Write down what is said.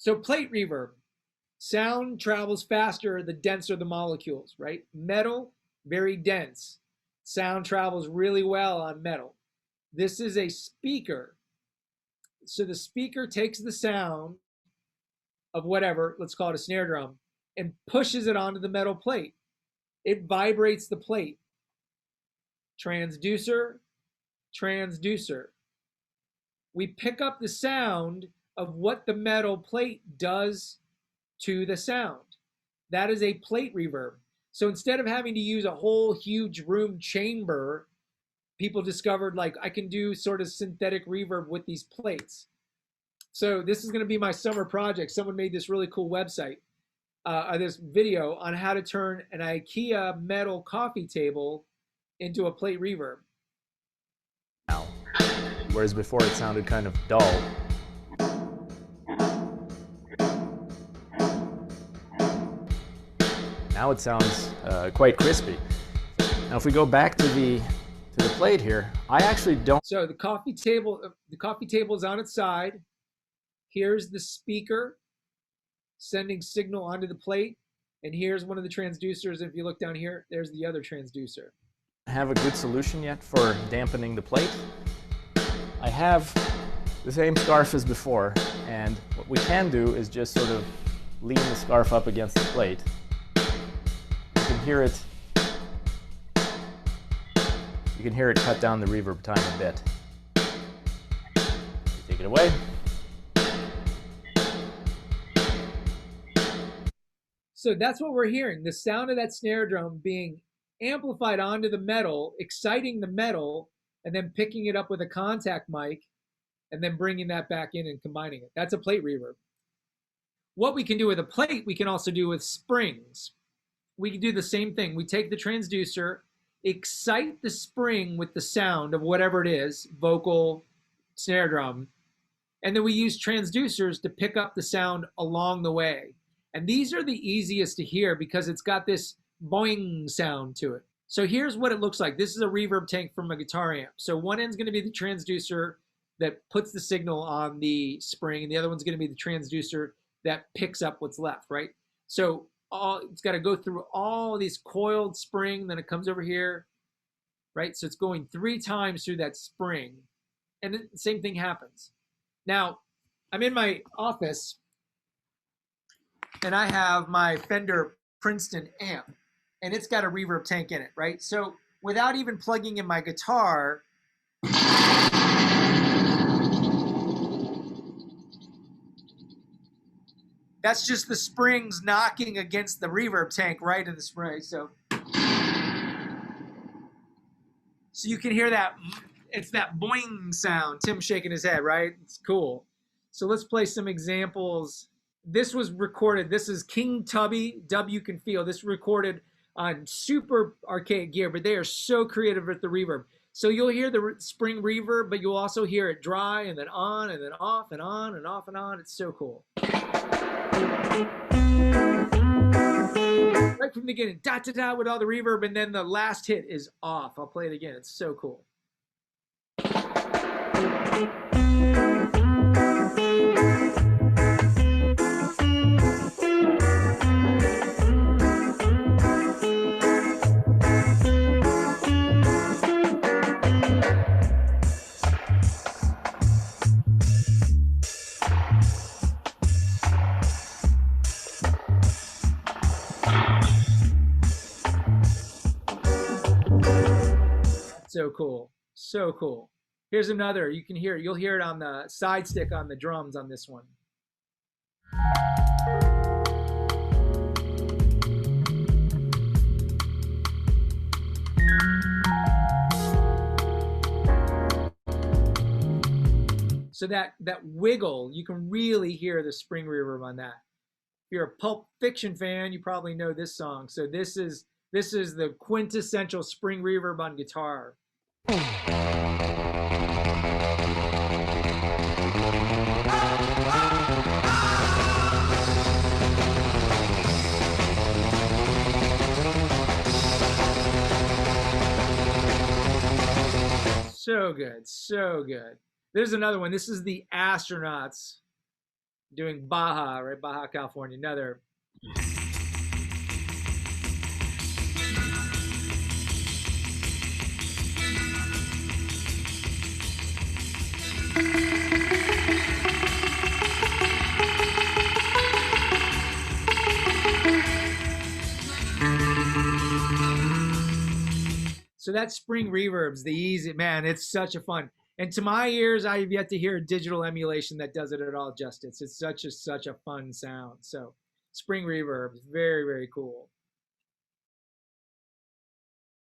So plate reverb. Sound travels faster the denser the molecules, right? Metal, very dense. Sound travels really well on metal. This is a speaker. So the speaker takes the sound of whatever, let's call it a snare drum, and pushes it onto the metal plate. It vibrates the plate. Transducer, transducer. We pick up the sound of what the metal plate does to the sound. That is a plate reverb. So instead of having to use a whole huge room chamber, people discovered like I can do sort of synthetic reverb with these plates. So this is going to be my summer project. Someone made this really cool website, this video on how to turn an IKEA metal coffee table into a plate reverb. Now, whereas before it sounded kind of dull. Now it sounds quite crispy. Now if we go back to the plate here, I actually don't. So the coffee table is on its side. Here's the speaker sending signal onto the plate, and here's one of the transducers. If you look down here, there's the other transducer. Have a good solution yet for dampening the plate. I have the same scarf as before, and what we can do is just sort of lean the scarf up against the plate. You can hear it. You can hear it cut down the reverb time a bit. Take it away. So that's what we're hearing, the sound of that snare drum being amplified onto the metal, exciting the metal, and then picking it up with a contact mic, and then bringing that back in and combining it. That's a plate reverb. What we can do with a plate, we can also do with springs. We can do the same thing. We take the transducer, excite the spring with the sound of whatever it is, vocal, snare drum, and then we use transducers to pick up the sound along the way. And these are the easiest to hear because it's got this boing sound to it. So here's what it looks like. This is a reverb tank from a guitar amp. So one end's going to be the transducer that puts the signal on the spring, and the other one's going to be the transducer that picks up what's left, right? So it's got to go through all these coiled spring, then it comes over here, right? So it's going 3 times through that spring, and then the same thing happens. Now, I'm in my office, and I have my Fender Princeton amp, and it's got a reverb tank in it, right? So without even plugging in my guitar, that's just the springs knocking against the reverb tank right in the spray. So you can hear that, it's that boing sound. Tim's shaking his head, right? It's cool. So let's play some examples. This was recorded, this is King Tubby, W Can Feel. This was recorded on super archaic gear, but they are so creative with the reverb. So you'll hear the spring reverb, but you'll also hear it dry and then on and then off and on and off and on. It's so cool. Right from the beginning, da da da with all the reverb, and then the last hit is off. I'll play it again. It's so cool. So cool, so cool. Here's another, you can hear it, you'll hear it on the side stick on the drums on this one. So that wiggle, you can really hear the spring reverb on that. If you're a Pulp Fiction fan, you probably know this song. So this is the quintessential spring reverb on guitar. So good, so good. There's another one. This is the Astronauts doing Baja, right? Baja, California, another. So that's Spring Reverbs, the easy, man, it's such a fun. And to my ears, I've yet to hear a digital emulation that does it at all justice. It's such a fun sound. So Spring Reverbs, very, very cool.